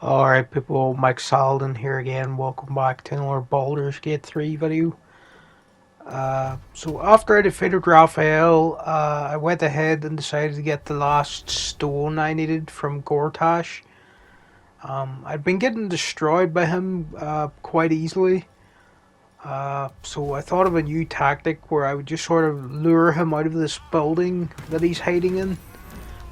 Alright people, Mike Saladin here again. Welcome back to another Baldurs Gate 3 video. So after I defeated Raphael, I went ahead and decided to get the last stone I needed from Gortash. I'd been getting destroyed by him quite easily. So I thought of a new tactic where I would just sort of lure him out of this building that he's hiding in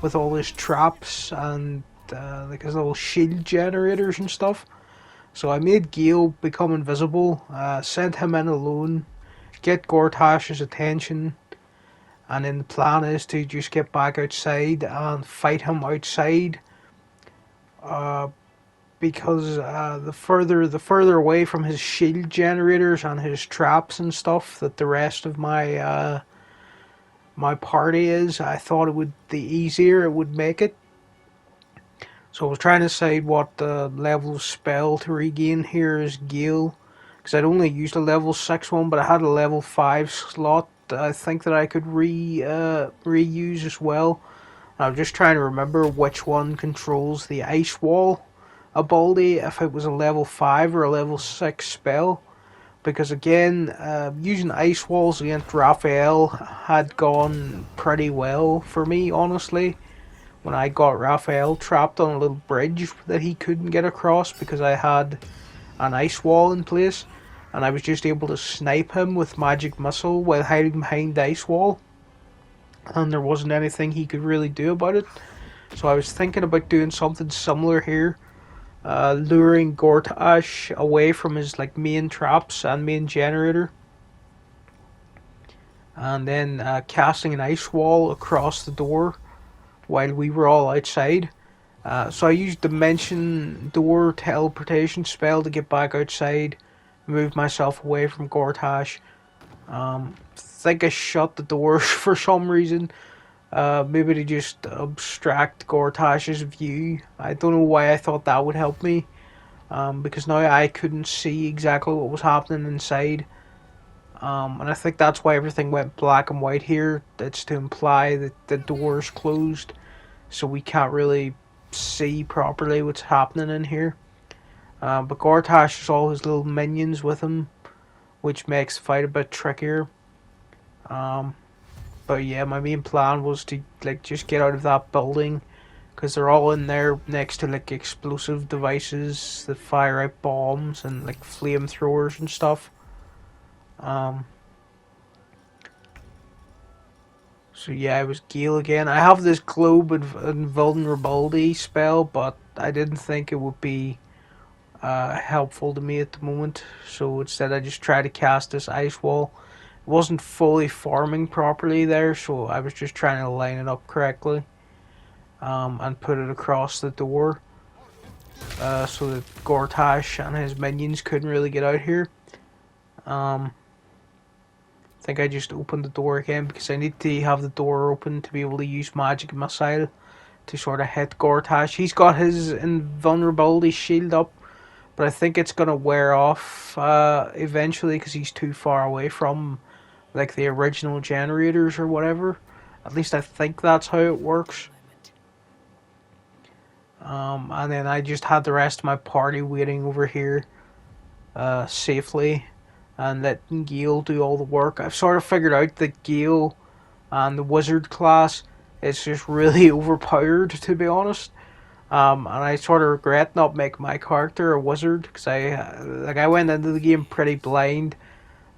with all his traps and like his little shield generators and stuff. So I made Gale become invisible, sent him in alone, get Gortash's attention, and then the plan is to just get back outside and fight him outside. Uh, because the further away from his shield generators and his traps and stuff that the rest of my party is, I thought it would the easier it would make it. So I was trying to decide what level of spell to regain here is Gale, because I'd only used a level 6 one, but I had a level 5 slot that I think that I could reuse as well. And I'm just trying to remember which one controls the ice wall ability, if it was a level 5 or a level 6 spell. Because again, using ice walls against Raphael had gone pretty well for me, honestly, when I got Raphael trapped on a little bridge that he couldn't get across because I had an ice wall in place, and I was just able to snipe him with magic missile while hiding behind the ice wall, and there wasn't anything he could really do about it. So I was thinking about doing something similar here, luring Gortash away from his like main traps and main generator, and then casting an ice wall across the door while we were all outside. So I used Dimension Door teleportation spell to get back outside, move myself away from Gortash. Think I shut the doors for some reason. Maybe to just abstract Gortash's view. I don't know why I thought that would help me. Because now I couldn't see exactly what was happening inside. And I think that's why everything went black and white here. It's to imply that the door's closed, so we can't really see properly what's happening in here. But Gortash has all his little minions with him, which makes the fight a bit trickier. Um, but yeah, my main plan was to like just get out of that building, because they're all in there next to like explosive devices that fire out bombs and like flamethrowers and stuff. Um, so yeah, I was Gale again. I have this globe invulnerability spell, but I didn't think it would be helpful to me at the moment. So instead, I just tried to cast this ice wall. It wasn't fully forming properly there, so I was just trying to line it up correctly, and put it across the door, so that Gortash and his minions couldn't really get out here. Um, I think I just opened the door again because I need to have the door open to be able to use magic missile to sort of hit Gortash. He's got his invulnerability shield up, but I think it's gonna wear off eventually because he's too far away from like the original generators or whatever. At least I think that's how it works. And then I just had the rest of my party waiting over here safely and letting Gale do all the work. I've sort of figured out that Gale and the wizard class is just really overpowered, to be honest. And I sort of regret not making my character a wizard because I went into the game pretty blind,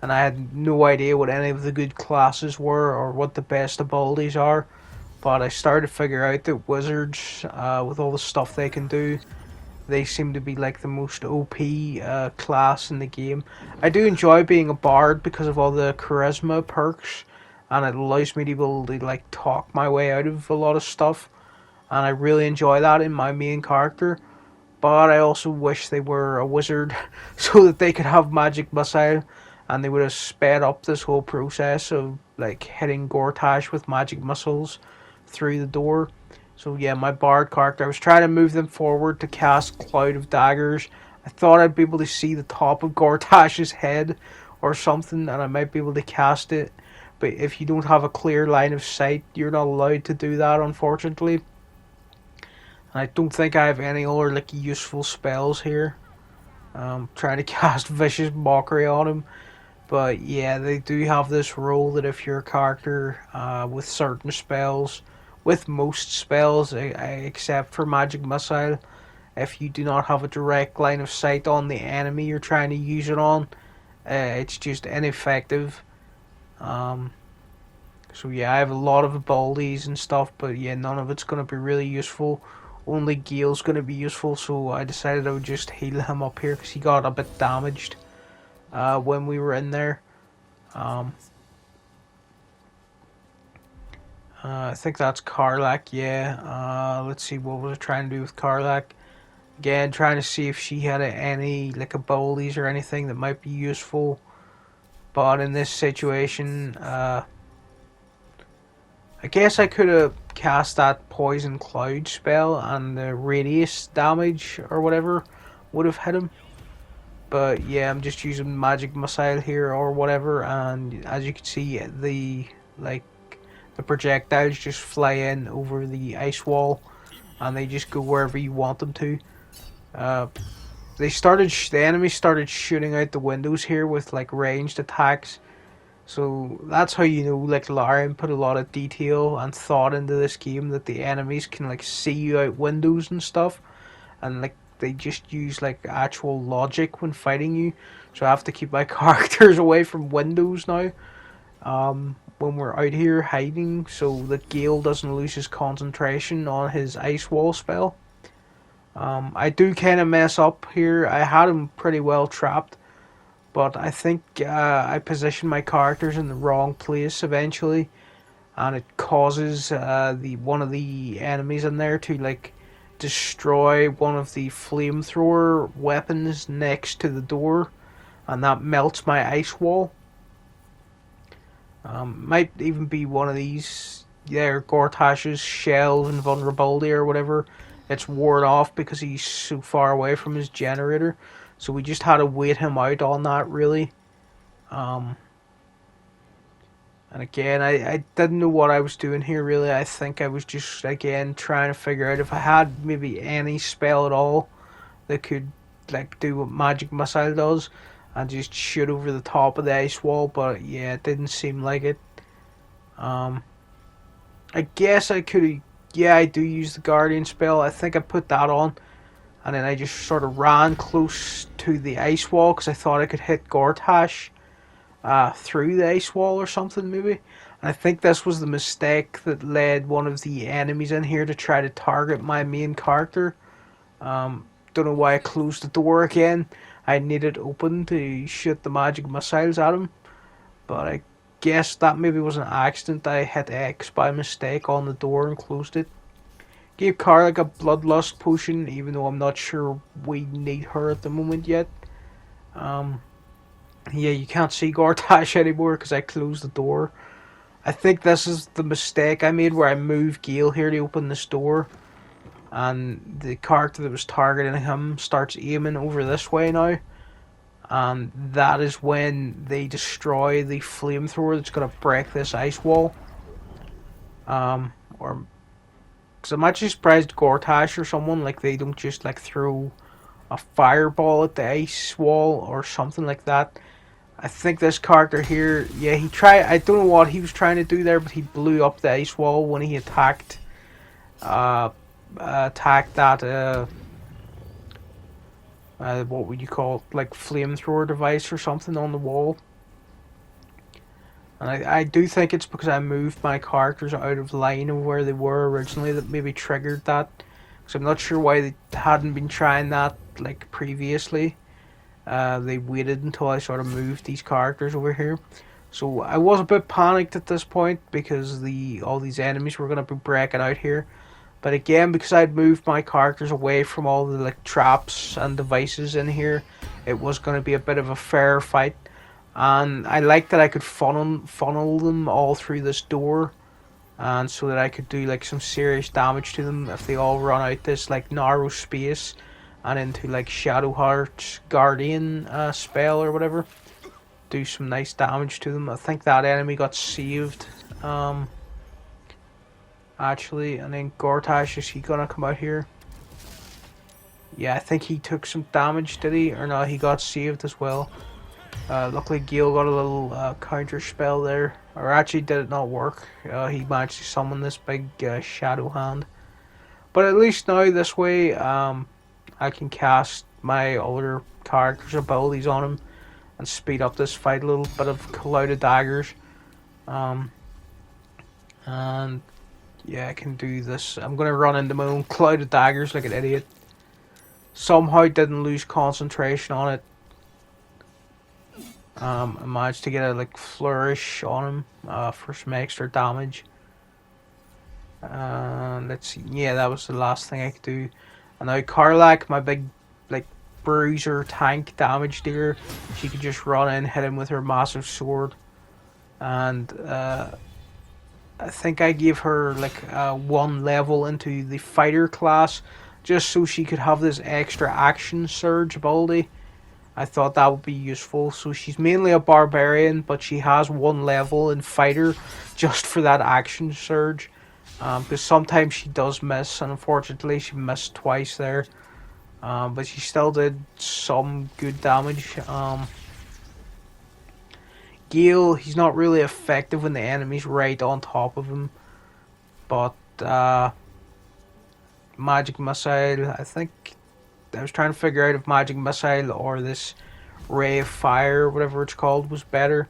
and I had no idea what any of the good classes were or what the best abilities are. But I started to figure out that wizards, with all the stuff they can do, they seem to be like the most OP class in the game. I do enjoy being a bard because of all the charisma perks, and it allows me to be able to like talk my way out of a lot of stuff, and I really enjoy that in my main character. But I also wish they were a wizard so that they could have magic missile, and they would have sped up this whole process of like hitting Gortash with magic missiles through the door. So yeah, my bard character, I was trying to move them forward to cast Cloud of Daggers. I thought I'd be able to see the top of Gortash's head or something, and I might be able to cast it. But if you don't have a clear line of sight, you're not allowed to do that, unfortunately. And I don't think I have any other like useful spells here. Trying to cast Vicious Mockery on him. But yeah, they do have this rule that if your character with certain spells, with most spells except for Magic Missile, if you do not have a direct line of sight on the enemy you're trying to use it on, it's just ineffective. Um, so yeah, I have a lot of abilities and stuff, but yeah, none of it's going to be really useful. Only Gale's going to be useful, so I decided I would just heal him up here because he got a bit damaged when we were in there. Um, I think that's Karlak, yeah. Let's see, what was I trying to do with Karlak? Again, trying to see if she had any like abilities or anything that might be useful. But in this situation, I guess I could have cast that Poison Cloud spell and the radius damage or whatever would have hit him. But yeah, I'm just using Magic Missile here or whatever, and as you can see, the projectiles just fly in over the ice wall, and they just go wherever you want them to. The enemies started shooting out the windows here with like ranged attacks. So that's how you know like Larian put a lot of detail and thought into this game, that the enemies can like see you out windows and stuff, and like they just use like actual logic when fighting you. So I have to keep my characters away from windows now. When we're out here hiding, so that Gale doesn't lose his concentration on his ice wall spell. I do kind of mess up here. I had him pretty well trapped, but I think I positioned my characters in the wrong place eventually, and it causes the one of the enemies in there to like destroy one of the flamethrower weapons next to the door, and that melts my ice wall. Might even be one of these, yeah, Gortash's shell invulnerability or whatever. It's worn off because he's so far away from his generator. So we just had to wait him out on that, really. And again, I didn't know what I was doing here, really. I think I was just, again, trying to figure out if I had maybe any spell at all that could, like, do what Magic Missile does and just shoot over the top of the ice wall. But, yeah, it didn't seem like it. I guess I could have... Yeah, I do use the Guardian spell. I think I put that on. And then I just sort of ran close to the ice wall because I thought I could hit Gortash through the ice wall or something, maybe. And I think this was the mistake that led one of the enemies in here to try to target my main character. Don't know why I closed the door again. I needed it open to shoot the magic missiles at him. But I guess that maybe was an accident. I hit X by mistake on the door and closed it. Gave Karlak a bloodlust potion, even though I'm not sure we need her at the moment yet. Yeah, you can't see Gortash anymore because I closed the door. I think this is the mistake I made where I moved Gale here to open this door. And the character that was targeting him starts aiming over this way now. And that is when they destroy the flamethrower that's going to break this ice wall. Or... Because I'm actually surprised Gortash or someone, like, they don't just, like, throw a fireball at the ice wall or something like that. I think this character here, yeah, he tried, I don't know what he was trying to do there, but he blew up the ice wall when he attacked that, what would you call it, like, flamethrower device or something on the wall. And I do think it's because I moved my characters out of line of where they were originally that maybe triggered that. Because I'm not sure why they hadn't been trying that like previously. They waited until I sort of moved these characters over here. So I was a bit panicked at this point because all these enemies were going to be breaking out here. But again, because I'd moved my characters away from all the like traps and devices in here, it was going to be a bit of a fair fight. And I liked that I could funnel them all through this door, and so that I could do like some serious damage to them if they all run out this like narrow space and into like Shadowheart's Guardian spell or whatever. Do some nice damage to them. I think that enemy got saved actually, and then Gortash, is he gonna come out here? Yeah, I think he took some damage, did he? Or no, he got saved as well. Luckily Gale got a little counter spell there. Or actually did it not work. He managed to summon this big shadow hand. But at least now this way, I can cast my other character's abilities on him and speed up this fight a little bit of Cloud of Daggers. Um, and yeah, I can do this. I'm going to run into my own Cloud of Daggers like an idiot. Somehow didn't lose concentration on it. I managed to get a like flourish on him for some extra damage. Let's see. Yeah, that was the last thing I could do. And now Karlak, my big like bruiser tank damage dealer, she could just run in, hit him with her massive sword, and I think I gave her like one level into the fighter class, just so she could have this extra action surge ability. I thought that would be useful. So she's mainly a barbarian, but she has one level in fighter just for that action surge. Because sometimes she does miss, and unfortunately she missed twice there. But she still did some good damage. Gale, he's not really effective when the enemy's right on top of him. But Magic Missile, I think I was trying to figure out if Magic Missile or this Ray of Fire, whatever it's called, was better.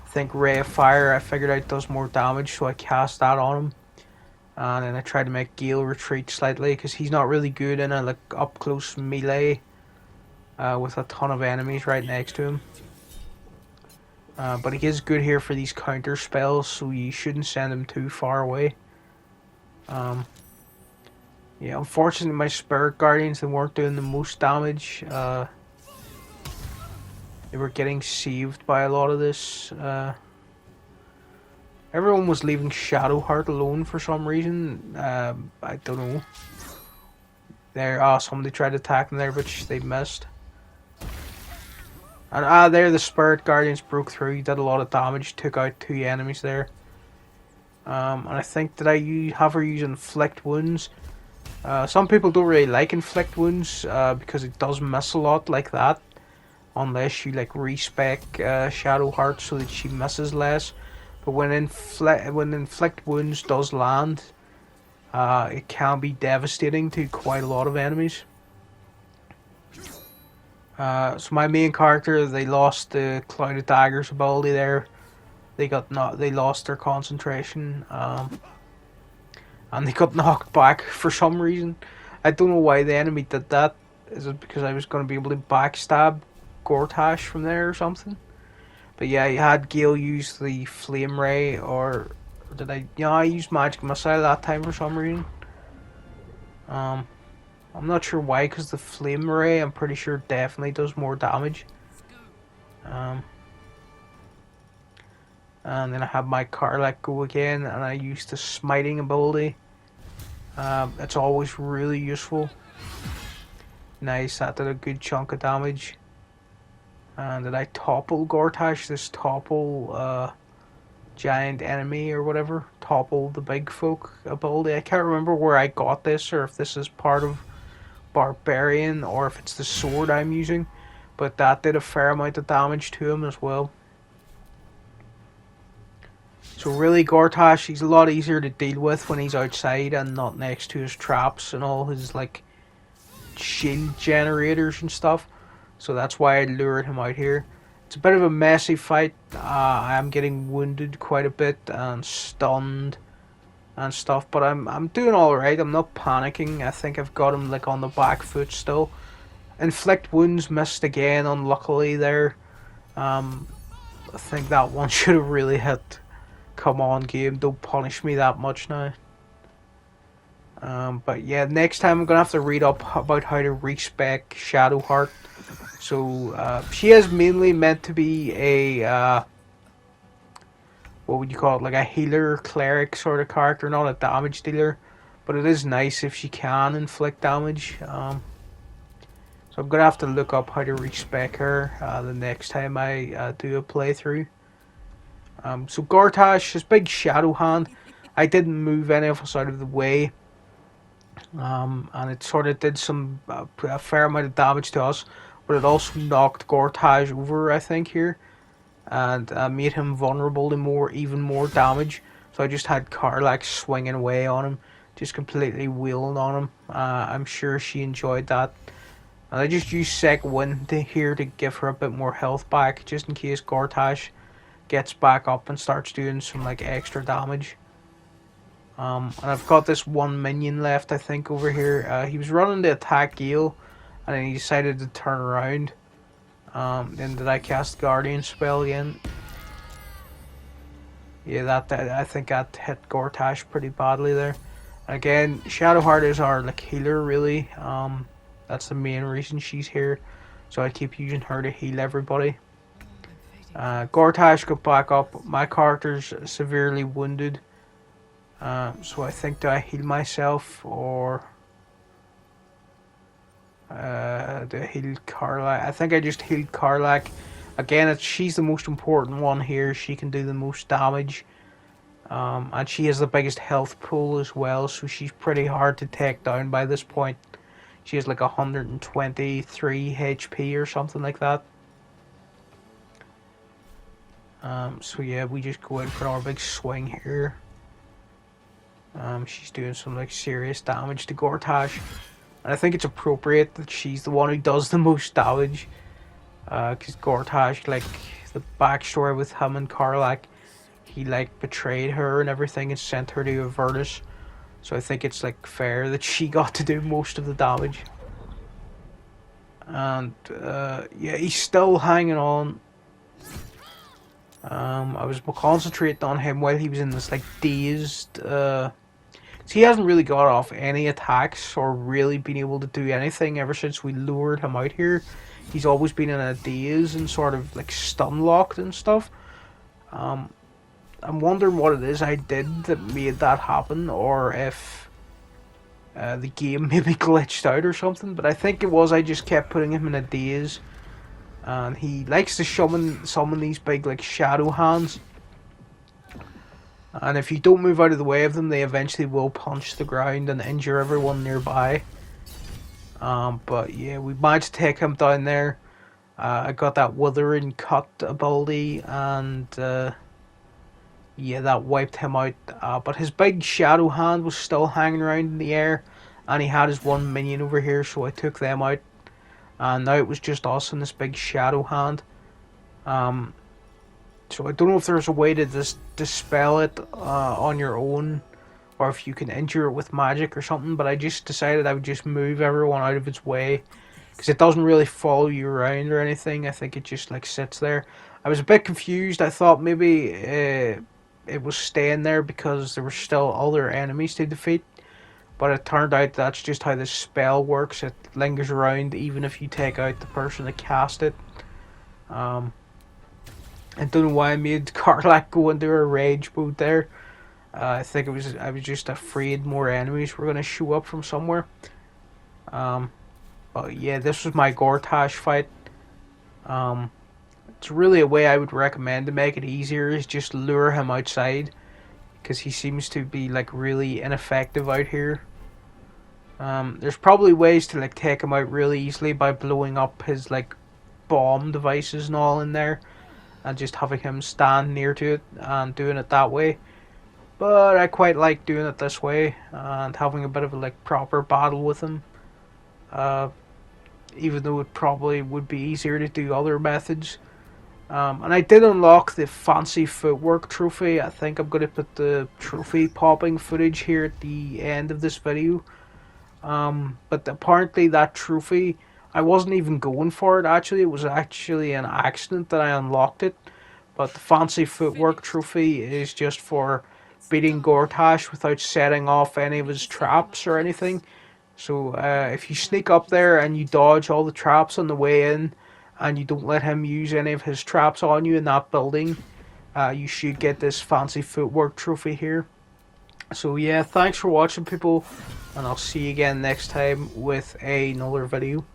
I think Ray of Fire, I figured out, does more damage, so I cast that on him. And then I tried to make Gale retreat slightly, because he's not really good in a like up close melee with a ton of enemies right next to him. But he is good here for these counter spells, so you shouldn't send him too far away. Yeah, unfortunately my Spirit Guardians, they weren't doing the most damage. They were getting saved by a lot of this. Everyone was leaving Shadowheart alone for some reason. I don't know. Somebody tried to attack them there, but they missed. And there the Spirit Guardians broke through, did a lot of damage, took out 2 enemies there. And I think, did I have her use Inflict Wounds? Some people don't really like Inflict Wounds because it does miss a lot like that. Unless you like respec Shadowheart so that she misses less. But when Inflict Wounds does land, it can be devastating to quite a lot of enemies. So my main character, they lost the Cloud of Daggers ability there. They lost their concentration, and they got knocked back for some reason. I don't know why the enemy did that. Is it because I was going to be able to backstab Gortash from there or something? But yeah, you had Gale use the Flame Ray, or did I? Yeah, I used Magic Missile that time for some reason. I'm not sure why, because the Flame Ray, I'm pretty sure, definitely does more damage. And then I have my Karlak go again, and I used the Smiting ability. It's always really useful. Nice, that did a good chunk of damage. And did I topple Gortash, this topple giant enemy or whatever? Topple the big folk ability. I can't remember where I got this, or if this is part of Barbarian, or if it's the sword I'm using. But that did a fair amount of damage to him as well. So really, Gortash, he's a lot easier to deal with when he's outside and not next to his traps and all his like shield generators and stuff. So that's why I lured him out here. It's a bit of a messy fight. I am getting wounded quite a bit and stunned and stuff, but I'm doing all right. I'm not panicking. I think I've got him like on the back foot still. Inflict Wounds missed again, unluckily there. I think that one should have really hit. Come on, game, don't punish me that much now. But yeah, next time I'm gonna have to read up about how to respec Shadowheart. So she is mainly meant to be a what would you call it, like a healer cleric sort of character, not a damage dealer. But it is nice if she can inflict damage. So I'm gonna have to look up how to respec her the next time I do a playthrough. So Gortash, his big shadow hand, I didn't move any of us out of the way. And it sort of did a fair amount of damage to us, but it also knocked Gortash over, I think, here, and made him vulnerable to even more damage. So I just had Karlak swinging away on him, just completely wheeling on him. I'm sure she enjoyed that. And I just used Second Wind here to give her a bit more health back, just in case Gortash gets back up and starts doing some like extra damage. And I've got this one minion left, I think, over here. He was running to attack Gale, and then he decided to turn around. Then did I cast Guardian spell again? Yeah, that I think that hit Gortash pretty badly there. And again, Shadowheart is our like healer, really. That's the main reason she's here. So I keep using her to heal everybody. Gortash got back up. My character's severely wounded. So I think, do I heal myself or do I heal Karlak? I think I just healed Karlak. Again, she's the most important one here. She can do the most damage. And she has the biggest health pool as well, so she's pretty hard to take down by this point. She has like 123 HP or something like that. So yeah, we just go in for our big swing here. She's doing some like serious damage to Gortash, and I think it's appropriate that she's the one who does the most damage. Because Gortash, like the backstory with him and Karlak, he like betrayed her and everything and sent her to Avernus. So I think it's like fair that she got to do most of the damage. And yeah, he's still hanging on. I was concentrating on him while he was in this like dazed. So he hasn't really got off any attacks or really been able to do anything ever since we lured him out here. He's always been in a daze and sort of like stun locked and stuff. I'm wondering what it is I did that made that happen, or if the game maybe glitched out or something. But I think it was I just kept putting him in a daze, and he likes to summon these big like shadow hands. And if you don't move out of the way of them, they eventually will punch the ground and injure everyone nearby. But yeah, we managed to take him down there. I got that withering cut ability, and yeah, that wiped him out. But his big shadow hand was still hanging around in the air, and he had his one minion over here, so I took them out. And now it was just us and this big shadow hand. So I don't know if there's a way to just dispel it on your own, or if you can injure it with magic or something, but I just decided I would just move everyone out of its way, because it doesn't really follow you around or anything. I think it just like sits there. I was a bit confused. I thought maybe it was staying there because there were still other enemies to defeat, but it turned out that's just how this spell works. It lingers around even if you take out the person that cast it. I don't know why I made Karlak go into a rage mode there. I think I was just afraid more enemies were gonna show up from somewhere. But yeah, this was my Gortash fight. It's really a way I would recommend to make it easier is just lure him outside, because he seems to be like really ineffective out here. There's probably ways to like take him out really easily by blowing up his like bomb devices and all in there, and just having him stand near to it and doing it that way. But I quite like doing it this way and having a bit of a like proper battle with him. Even though it probably would be easier to do other methods. And I did unlock the fancy footwork trophy. I think I'm going to put the trophy popping footage here at the end of this video. But apparently that trophy, I wasn't even going for it actually. It was actually an accident that I unlocked it. But the fancy footwork trophy is just for beating Gortash without setting off any of his traps or anything. So if you sneak up there and you dodge all the traps on the way in, and you don't let him use any of his traps on you in that building, you should get this fancy footwork trophy here. So yeah, thanks for watching people, and I'll see you again next time with another video.